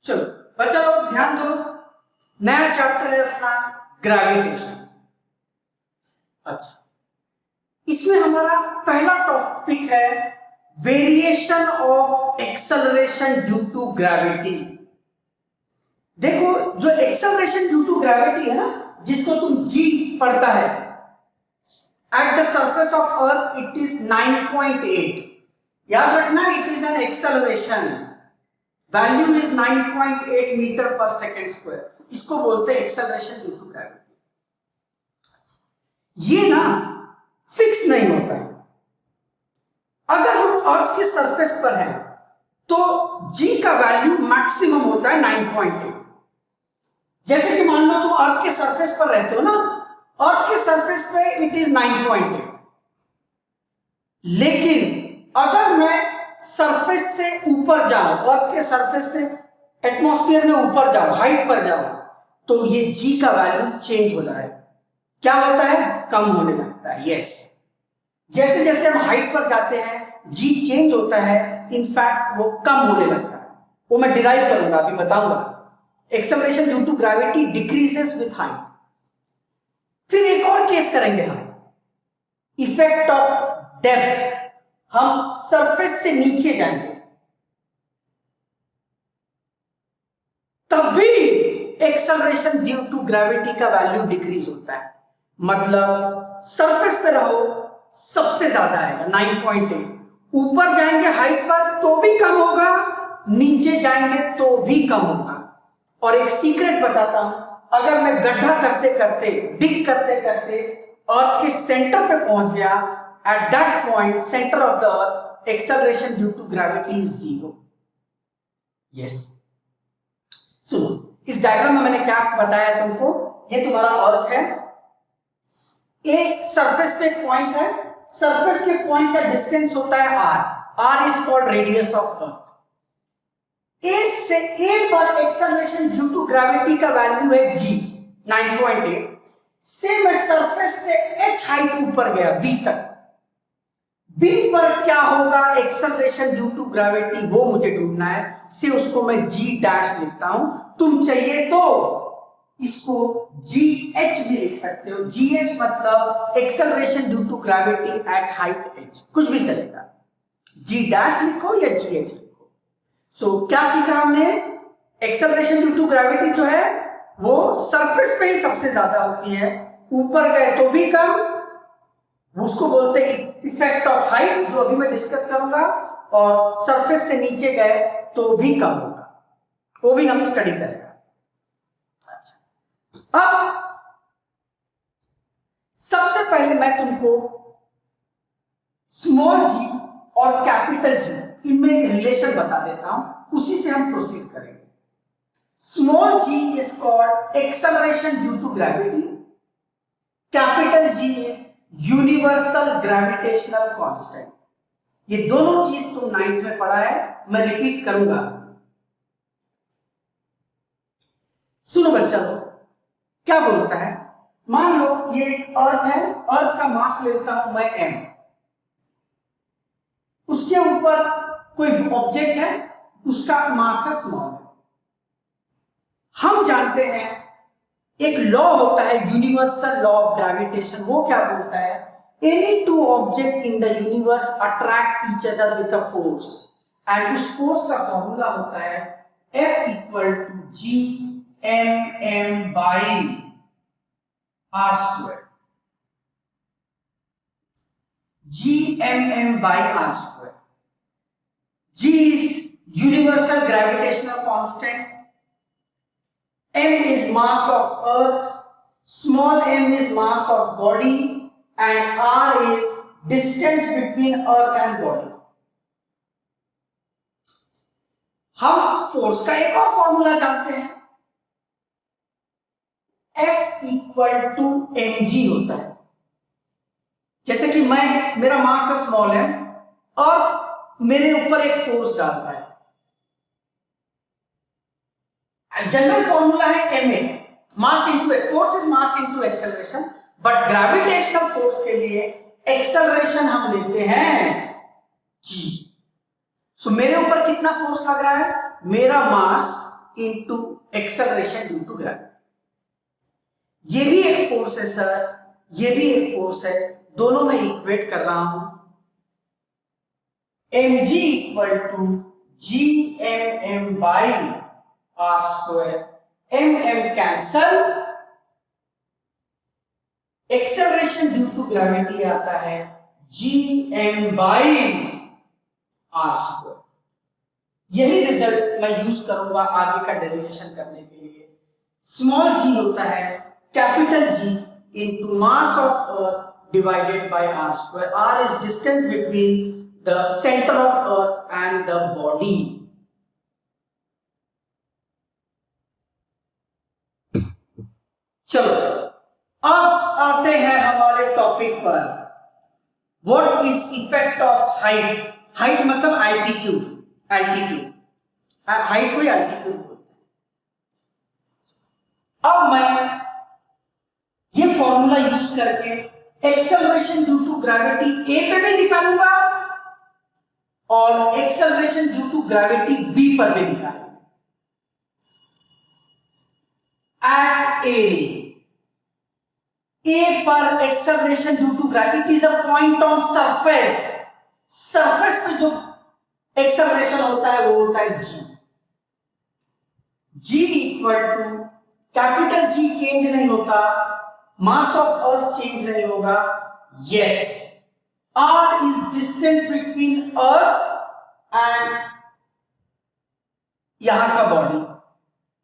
चलो बच्चा लोग ध्यान दो, नया चैप्टर है अपना ग्रेविटेशन। अच्छा, इसमें हमारा पहला टॉपिक है variation of acceleration due to gravity. देखो, जो एक्सेलरेशन ड्यू टू ग्रेविटी है ना, जिसको तुम जी पढ़ता है, at the surface of earth it is 9.8। याद रखना, it is an acceleration, value is 9.8 metre per second square. इसको बोलते हैं एक्सेलरेशन ड्यू टू ग्रेविटी। ये ना फिक्स नहीं होता है। अगर हम अर्थ के सरफेस पर हैं तो जी का वैल्यू मैक्सिमम होता है 9.8। जैसे कि मान लो तुम अर्थ के सरफेस पर रहते हो ना, अर्थ के सरफेस पे इट इज 9.8। लेकिन अगर मैं सरफेस से ऊपर जाऊं, अर्थ के सरफेस से एटमॉस्फेयर में ऊपर जाऊं, हाइट पर जाऊं, तो ये जी का वैल्यू चेंज हो जाएगा। क्या होता है? कम होने लगता है। यस, जैसे जैसे हम हाइट पर जाते हैं जी चेंज होता है, इनफैक्ट वो कम होने लगता है। वो मैं डिराइव करूंगा, अभी बताऊंगा। Acceleration due to gravity decreases with height. फिर एक और केस करेंगे हम, इफेक्ट ऑफ डेप्थ। हम सरफेस से नीचे जाएंगे तब भी एक्सेलरेशन ड्यू टू ग्रेविटी का वैल्यू डिक्रीज होता है। मतलब सरफेस पे रहो सबसे ज्यादा आएगा 9.8, ऊपर जाएंगे हाइट पर तो भी कम होगा, नीचे जाएंगे तो भी कम होगा। और एक सीक्रेट बताता हूं, अगर मैं गड्ढा करते करते, डिग करते करते अर्थ के सेंटर पे पहुंच गया, at that point centre of the earth acceleration due to gravity is 0। Yes, सुनो, इस डायग्राम में मैंने क्या बताया तुमको। ये तुम्हारा अर्थ है, एक सरफेस पे एक पॉइंट है, सरफेस के पॉइंट का डिस्टेंस होता है r is called radius of earth. A से ए पर एक्सेलरेशन ड्यू टू ग्रेविटी का वैल्यू है g 9.8। से मैं सरफेस से h हाइट ऊपर गया b तक, b पर क्या होगा एक्सेलरेशन ड्यू टू ग्रेविटी, वो मुझे ढूंढना है। से उसको मैं g डैश लिखता हूं। तुम चाहिए तो इसको GH भी लिख सकते हो। GH मतलब acceleration due to gravity at height h, कुछ भी चलेगा। G डैश लिखो या GH लिखो। सो क्या सीखा हमने? एक्सेलरेशन ड्यू टू ग्रेविटी जो है वो सरफेस पे ही सबसे ज्यादा होती है, ऊपर गए तो भी कम, उसको बोलते हैं इफेक्ट ऑफ हाइट, जो अभी मैं डिस्कस करूंगा। और सरफेस से नीचे गए तो भी कम होगा, वो भी हम स्टडी करेंगे। अब सबसे पहले मैं तुमको स्मॉल जी और कैपिटल जी, इनमें एक रिलेशन बता देता हूं, उसी से हम प्रोसीड करेंगे। Small G is called acceleration due to gravity, capital G is universal gravitational constant. ये दोनों चीज तुम 9th में पढ़ा है, मैं रिपीट करूंगा। सुनो बच्चा लोग, क्या बोलता है? मान लो ये एक अर्थ है, अर्थ का मास लेता हूं मैं m, उसके ऊपर कोई ऑब्जेक्ट है, उसका मास है स्मॉल। हम जानते हैं एक लॉ होता है यूनिवर्सल लॉ ऑफ ग्रेविटेशन, वो क्या बोलता है? Any two object in the universe attract each other with a force, and उस फोर्स का फॉर्मूला होता है F equal to G m by r square। G by r square। G is universal gravitational constant, m is mass of earth, small m is mass of body, and r is distance between earth and body। हम force का एक और formula जानते हैं, F equal to mg होता है। जैसे कि मेरा मास है स्मॉल है, अर्थ मेरे ऊपर एक फोर्स डाल रहा है, जनरल फॉर्मूला है ma, mass into force is mass into acceleration, but gravitational force के लिए एक्सेलरेशन हम लेते हैं g। सो मेरे ऊपर कितना फोर्स लग रहा है? मेरा mass into acceleration due to gravity. ये भी एक फोर्स है सर, ये भी एक फोर्स है, दोनों में इक्वेट कर रहा हूं। mg equal to G M M by R square, M M cancel, acceleration due to gravity आता है G M by R square. यही रिजल्ट मैं यूज करूंगा आगे का डेरिवेशन करने के लिए। स्मॉल जी होता है capital G into mass of earth divided by R square. R is distance between the centre of earth and the body. चलो अब आते हैं हमारे टॉपिक पर। What is effect of height? Height मतलब एल्टीट्यूड, एल्टीट्यूड, हाइट को altitude बोलते हैं। अब मैं ये फॉर्मूला यूज करके acceleration due to gravity A पे भी निकालूंगा और acceleration due to gravity B पर भी निकालूंगा। एट ए पर acceleration due to gravity is a point on surface. Surface पे जो एक्सेलरेशन होता है वो होता है g. G equal to capital G change नहीं होता, मास ऑफ अर्थ चेंज नहीं होगा। Yes, R is distance between earth and यहां का बॉडी।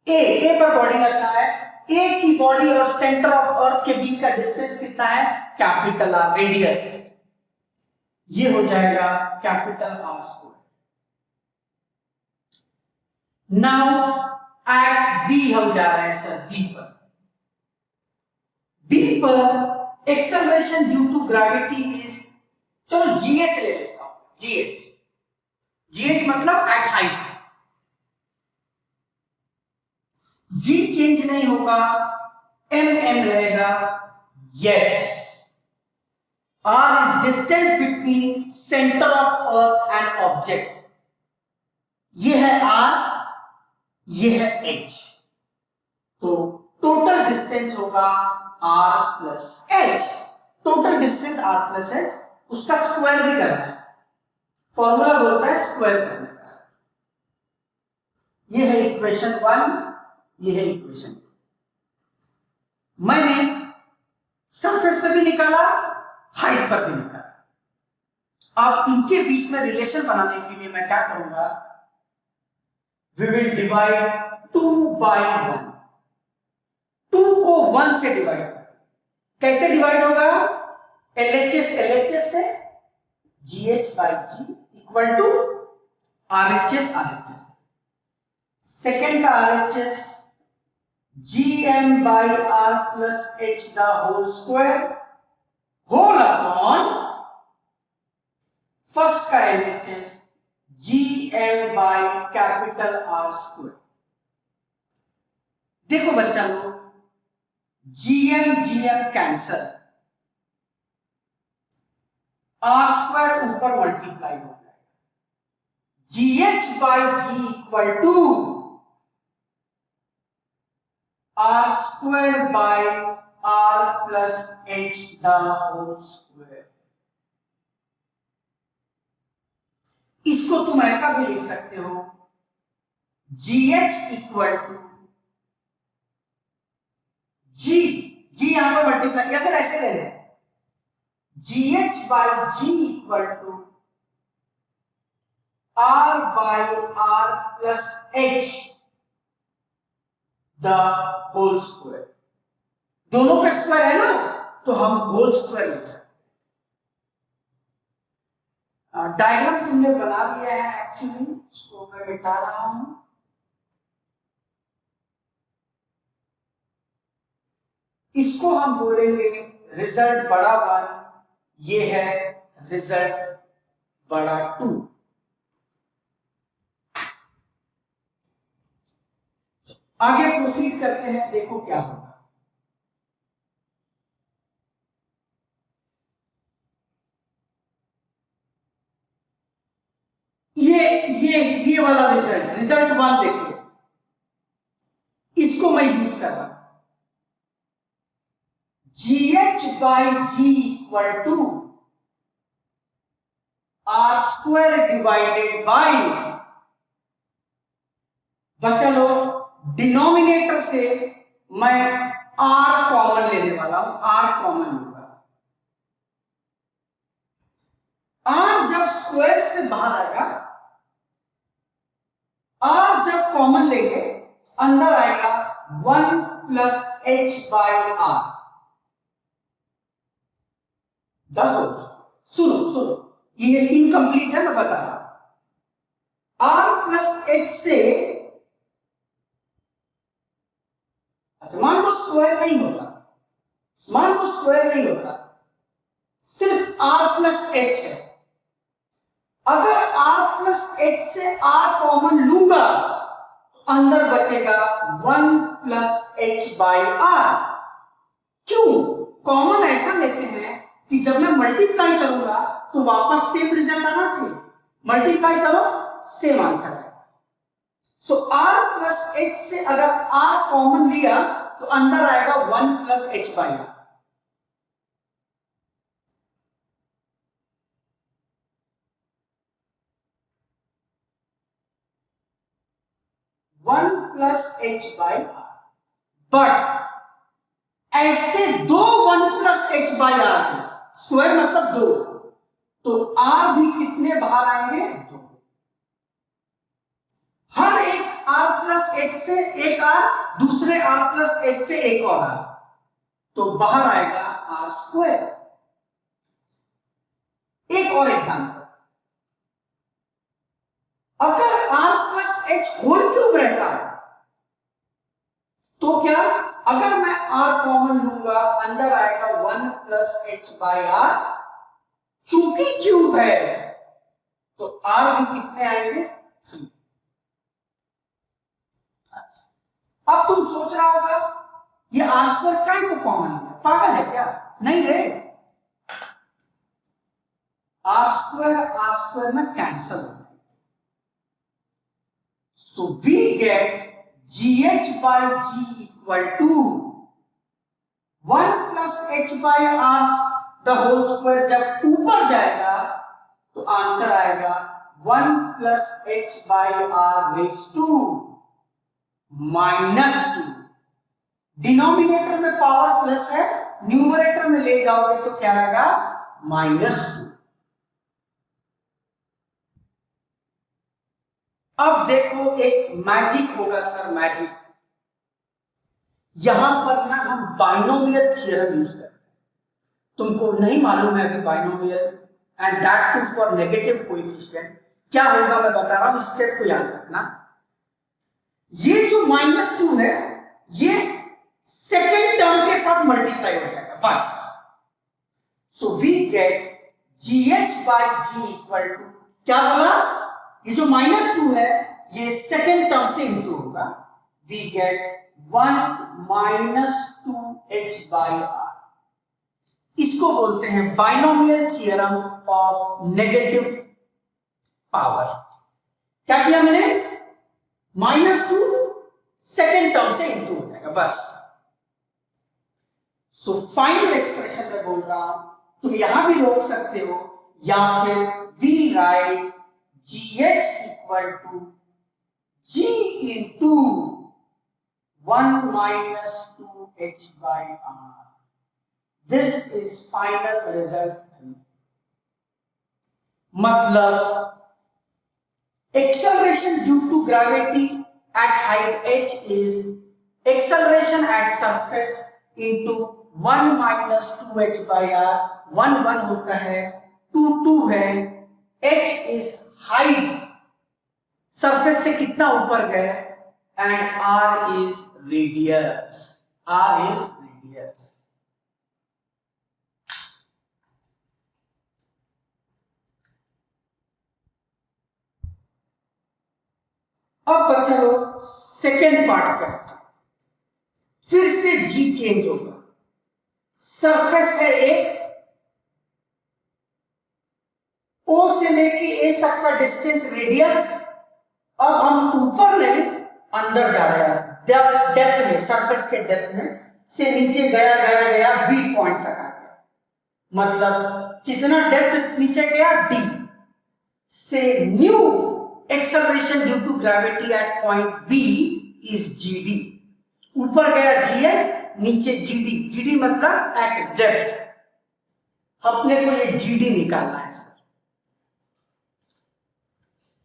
ए पर बॉडी रखा है, ए की बॉडी और सेंटर ऑफ अर्थ के बीच का डिस्टेंस कितना है? Capital R, radius. ये हो जाएगा capital R square. Now at B हम जा रहे हैं सर, बी पर। बी पर acceleration due to gravity is, चलो जीएच ले लेता हूं, जीएच। जीएच मतलब एट हाइट। जी चेंज नहीं होगा, एम एम रहेगा। Yes, R is distance between centre of earth and object. ये है आर, ये है एच, तो टोटल डिस्टेंस होगा R plus H. Total distance R plus H, उसका स्क्वायर भी करना है, फॉर्मूला बोलता है स्क्वायर करने का। ये है इक्वेशन 1, ये है इक्वेशन 2। मैंने सरफेस पे भी निकाला, हाइट पर भी निकाला। अब इनके बीच में रिलेशन बनाने के लिए मैं क्या करूंगा? We will divide 2 by 1। 2 को 1 से डिवाइड कर, कैसे डिवाइड होगा? LHS LHS से, GH by G equal to RHS RHS। Second का RHS GM by R plus H the whole square whole upon first का LHS GM by capital R square. देखो बच्चा लोग, GM GM cancel, R square ऊपर multiply हो जाएगा। GH by G equal to R square by R plus H the whole square। इसको तुम ऐसा भी लिख सकते हो, GH इक्वल टू जी यहां पर मल्टीप्लाई, या फिर ऐसे ले लें, GH by G equal to R by R plus H the whole square. दोनों पे स्क्वायर है ना, तो हम होल स्क्वायर लिख सकते हैं। डायग्राम तुमने बना लिया है एक्चुअली, इसको मैं मिटा रहा हूं। इसको हम बोलेंगे रिजल्ट बड़ा 1, ये है रिजल्ट बड़ा 2। आगे प्रोसीड करते हैं, देखो क्या होगा। ये वाला रिजल्ट, रिजल्ट 1 देखो, कर रहा हूं, GH/G equal to R² divided by, बचा लो डिनोमिनेटर से मैं R कॉमन लेने वाला हूं, R कॉमन लूंगा। R जब स्क्वायर से बाहर आएगा, R जब कॉमन लेंगे अंदर आएगा 1 प्लस H/R। सुनो ये इनकम्प्लीट है, मैं बता रहा हूं। R प्लस H से, अच्छा मान लो स्क्वायर नहीं होता, सिर्फ R प्लस H है। अगर R प्लस H से R कॉमन लूंगा तो अंदर बचेगा 1 प्लस H/R। क्यों कॉमन ऐसा लेते हैं कि जब मैं मल्टीप्लाई करूंगा तो वापस सेम रिजल्ट आना चाहिए, मल्टीप्लाई करो सेम आंसर आएगा। सो R प्लस H से अगर R कॉमन लिया तो अंदर आएगा 1 प्लस H/R। बट ऐसे दो 1 प्लस H/R है, स्क्वायर मतलब 2, तो R भी कितने बाहर आएंगे? 2। हर एक R प्लस H से एक R, दूसरे R प्लस H से एक और R, तो बाहर आएगा R²। एक और एग्जांपल, अगर R plus H whole cube रहता तो क्या, अगर मैं R कॉमन लूंगा अंदर आएगा 1 प्लस H/R, चूंकि क्यूब है तो R भी कितने आएंगे? 3। अब तुम सोच रहा होगा ये R² काय को कॉमन लिया, पागल है क्या? नहीं रे, R² में कैंसल हो जाएगा। So we get GH/G equal to 1 plus H/R the whole square. जब ऊपर जाएगा तो आंसर आएगा 1 plus H/R raise to -2। Denominator में पावर प्लस है, न्यूमरेटर में ले जाओगे तो क्या आएगा? -2। अब देखो एक मैजिक होगा सर, मैजिक। यहां पर ना हम बाइनोमियल थ्योरम यूज करते हैं। तुमको नहीं मालूम है अभी binomial, and that too for negative coefficient क्या होगा, मैं बता रहा हूं, स्टेप को याद रखना। ये जो -2 है ये सेकेंड टर्म के साथ मल्टीप्लाई हो जाएगा बस। So we get GH/G equal to, क्या बोला, ये जो -2 है ये सेकेंड टर्म से इंटू होगा, वी गेट 1 -2 H/R। इसको बोलते हैं binomial theorem of negative power. क्या किया मैंने? -2 सेकेंड टर्म से इंटू हो जाएगा बस। सो फाइनल एक्सप्रेशन में बोल रहा हूं, तुम यहां भी रोक सकते हो, या फिर we write GH equal to G into 1 -2 H/R। This is final result। मतलब acceleration due to gravity at height h is acceleration at surface into 1 -2 H/R। 1 1 होता है, 2 2 है, h is height, सरफेस से कितना ऊपर गए, एंड r is radius। अब चलो सेकेंड पार्ट पर, फिर से G चेंज होगा। सरफेस है A, O से लेके A तक का डिस्टेंस रेडियस। अब हम ऊपर नहीं अंदर जा रहे हैं, डेप्थ में, सरफेस के डेप्थ में से नीचे गया गया गया बी पॉइंट तक आ गया, मतलब कितना डेप्थ नीचे गया, डी से new acceleration due to gravity at point B is GD. ऊपर गया जीएस, नीचे जीडी, जीडी मतलब एट डेप्थ। अपने को ये जीडी निकालना है सर।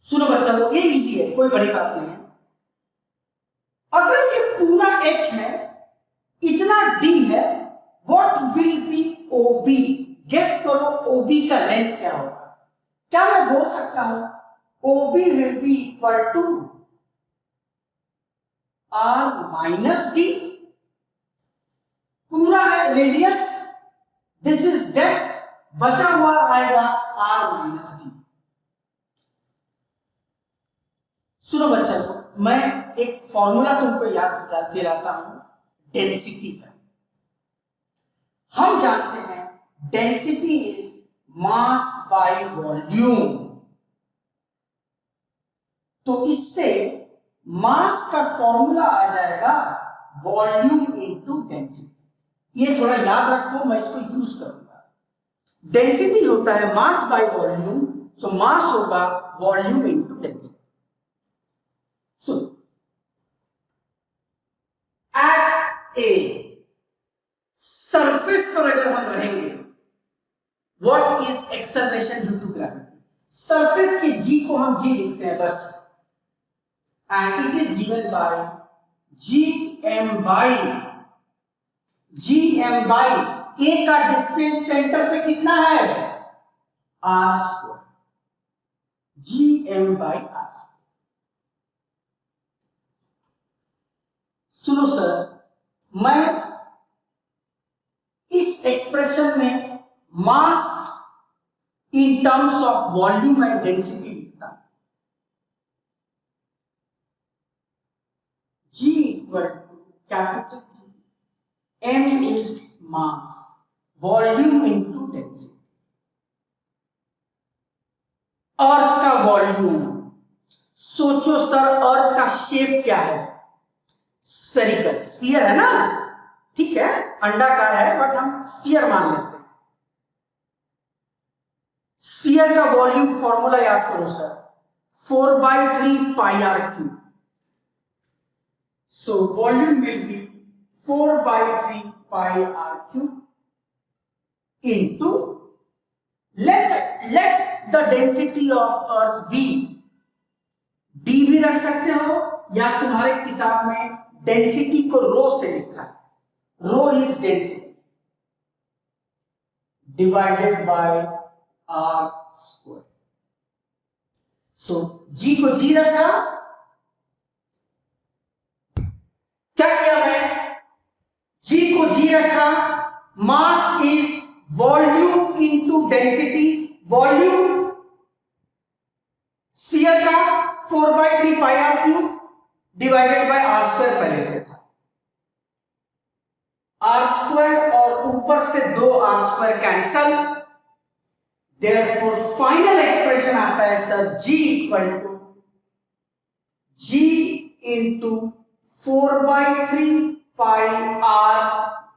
सुनो बच्चा लोग, ये इजी है, कोई बड़ी बात नहीं है। अगर ये पूरा एच है, इतना डी है, what will be OB? Guess करो ओबी का लेंथ क्या होगा? क्या मैं बोल सकता हूं OB will be equal to R minus D? पूरा है रेडियस, दिस इज डेप्थ, बचा हुआ आएगा आर माइनस डी। सुनो बच्चा, मैं एक फॉर्मूला तुमको याद दिलाता हूं डेंसिटी का। हम जानते हैं density is mass by volume, तो इससे मास का फॉर्मूला आ जाएगा वॉल्यूम इनटू डेंसिटी। ये थोड़ा याद रखो, मैं इसको यूज करूंगा। डेंसिटी होता है मास बाय वॉल्यूम, तो मास होगा volume into density. So eight a surface पर अगर हम रहेंगे, what is acceleration due to gravity? Surface के जी को हम जी लिखते हैं बस, and it is given by ji M by ए का डिस्टेंस सेंटर से कितना है? Are square, ji M by are. सुनो सर, मैं इस एक्सप्रेशन में मास in terms of volume and density लिखता हूं। G equal to capital G, M is mass, volume into density। अर्थ का वॉल्यूम, सोचो सर अर्थ का शेप क्या है? स्फेरिकल, स्फीयर है ना, ठीक है, अंडाकार है बट हम स्फीयर मान लेते हैं। स्फीयर का वॉल्यूम फॉर्मूला याद करो sir, 4/3 pi R cube. So volume will be 4/3 pi r cube into let the density of earth be, d भी रख सकते हो, या तुम्हारे किताब में डेंसिटी को रो से लिखा है, rho is density divided by R square. So g को g रखा, क्या किया मैं, जी को जी रखा, mass is volume into density, volume sphere का 4/3 pi R cube divided by R square, पहले से था आर स्क्वायर और ऊपर से 2 are square cancel, therefore final expression आता है sir ji equal to ji into 4/3 pi r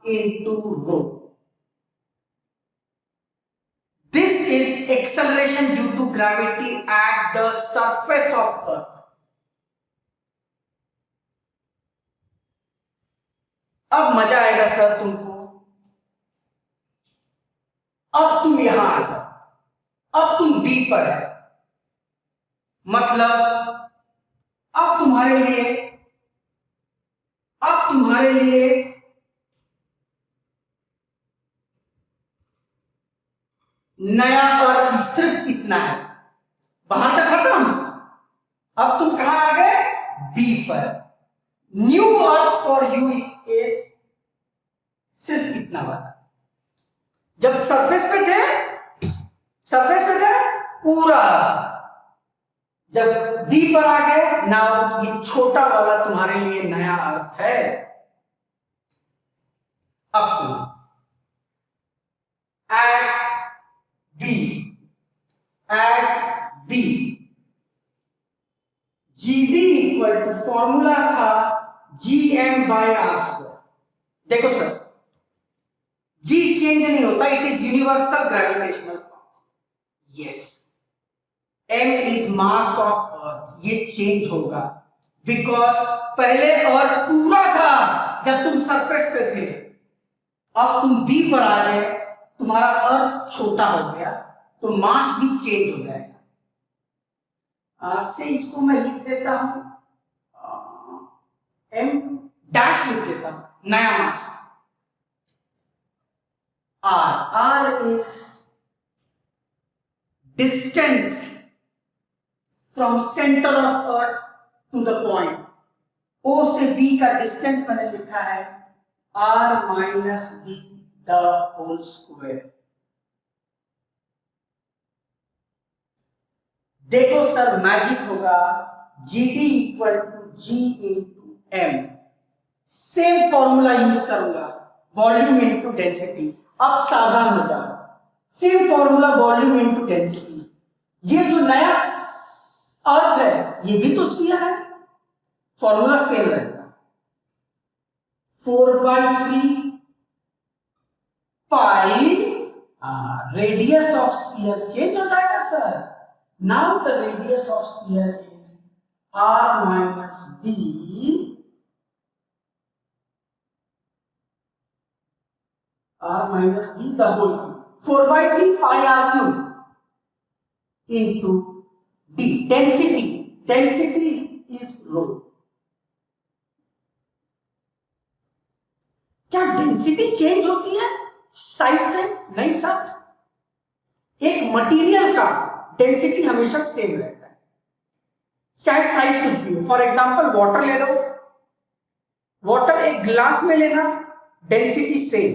into rho. This is acceleration due to gravity at the surface of earth. अब मजा आएगा सर तुमको। अब तुम यहां आ जाओ, अब तुम बी पर है, मतलब अब तुम्हारे लिए नया अर्थ सिर्फ इतना है, बाहर तक खत्म। अब तुम कहां आ गए? बी पर। New earth for you is सिर्फ इतना वाला। जब सरफेस पे थे पूरा अर्थ, जब बी पर आ गए ना, ये छोटा वाला तुम्हारे लिए नया अर्थ है। अब सुनो, at B GD equal to formula था gm/r²। देखो सर, g चेंज नहीं होता, it is universal gravitational constant. Yes, m is mass of earth, ये चेंज होगा बिकॉज पहले अर्थ पूरा था जब तुम सरफेस पे थे, अब तुम b पर आ गए, तुम्हारा अर्थ छोटा हो गया, तो मास भी चेंज हो जाएगा। से इसको मैं लिख देता हूं, m डैश लिख देता हूं, नया mass r is distance from centre of earth to the point. O से B का डिस्टेंस मैंने लिखा है r-b द होल स्क्वायर। देखो सर, मैजिक होगा, GD equal to G into M। Same formula use करूंगा, वॉल्यूम इंटू डेंसिटी। अब सावधान हो जाओ, same formula volume into density. ये जो नया अर्थ है ये भी तो स्फीयर है, फॉर्मूला सेम रहेगा। 4/3 pi radius of sphere change हो जाएगा sir. Now the radius of sphere is r-b the whole cube. 4/3 pi r³ into d। Density is rho. क्या डेंसिटी चेंज होती है साइज से? नहीं सर, एक मटेरियल का डेंसिटी हमेशा सेम रहता है, चाहे साइज कुछ भी हो। फॉर एग्जांपल वाटर ले लो, वाटर एक ग्लास में लेना, डेंसिटी सेम।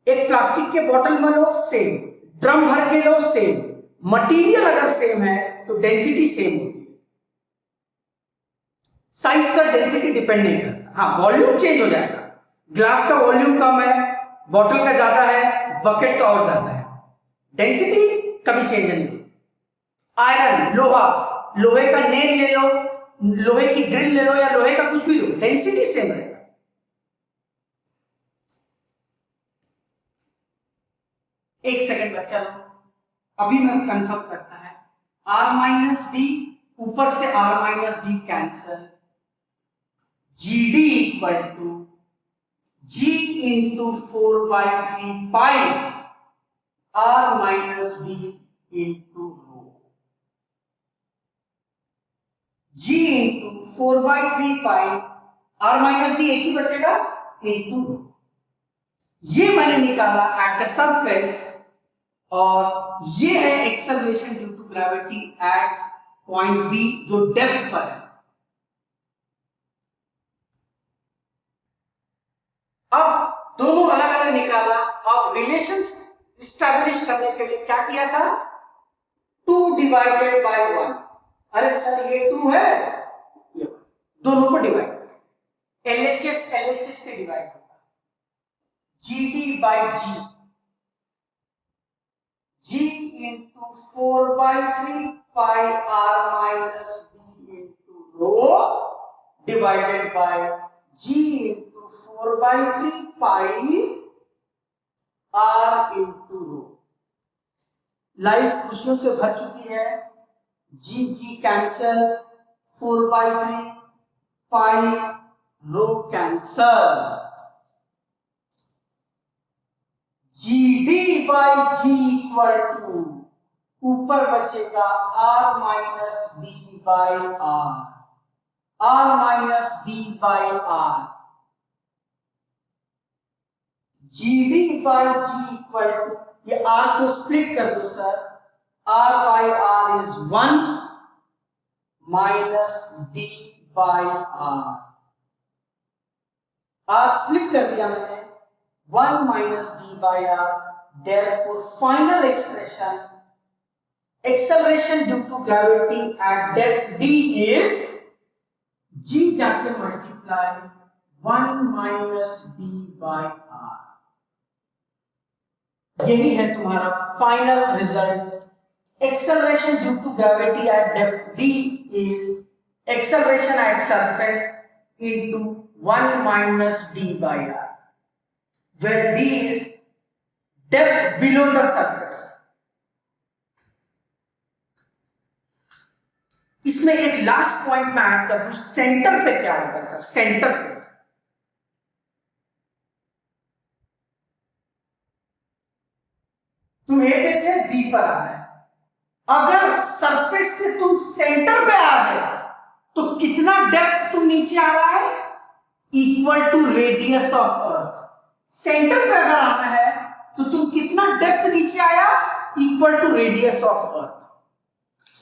एक प्लास्टिक के बोतल में लो, सेम। ड्रम भर के लो, सेम। मटेरियल अगर सेम है तो डेंसिटी सेम होती है, साइज का डेंसिटी डिपेंड नहीं करता। हाँ, वॉल्यूम चेंज हो जाएगा, ग्लास का वॉल्यूम कम है, बॉटल का ज्यादा है, बकेट का और ज्यादा है, डेंसिटी कभी चेंज नहीं होती। आयरन, लोहा, लोहे का नेल ले लो, लोहे की ड्रिल ले लो या लोहे का कुछ भी लो, डेंसिटी सेम रहेगा। एक सेकंड बच्चा लो, अभी मैं कंफर्म करता है। r-d, ऊपर से r-d cancel, GD equal to G into 4/3 pi r-d into rho. G into 4/3 pi r-d एक ही बचेगा इंटू रो। ये मैंने निकाला एट द सरफेस, और ये है acceleration due to gravity at point B जो डेप्थ पर है। अब दोनों अलग अलग निकाला, अब रिलेशन स्टैब्लिश करने के लिए क्या किया था? 2/1। अरे सर ये 2 है, ये दोनों को डिवाइड करें, LHS से डिवाइड होगा, GD/G, G into 4/3 pi r-d into rho divided by G into 4/3 pi r into rho. Life खुशियों से भर चुकी है, G cancel, 4/3 pi rho cancel, GD/G equal to ऊपर बचेगा r-d by r, r-d by r। GD/G equal to, ये r को split कर दो sir, r/r is 1 minus d by r। r split कर दिया मैंने, 1 minus d by r, therefore final expression acceleration due to gravity at depth d is g जाके multiply 1 minus d by r। यही है तुम्हारा final result. Acceleration due to gravity at depth d is acceleration at surface into 1 minus d by r, where d is depth below the surface. इसमें एक last point मैं add कर दूं, centre पे क्या होगा सर? सेंटर पे तुम ए पे थे, बी पर आ गए, अगर सरफेस से तुम सेंटर पे आ गए तो कितना डेप्थ तुम नीचे आ रहा है? Equal to radius of earth. Centre पे अगर आना है तो तुम कितना डेप्थ नीचे आया? Equal to radius of earth.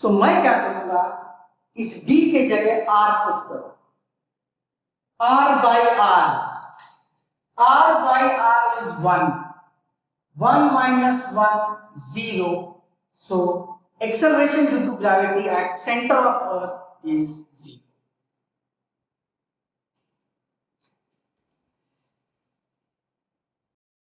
तो मैं क्या करूंगा, इस d के जगह r पुट करो, r by r is 1 minus 1 0, so acceleration due to gravity at center of earth is 0.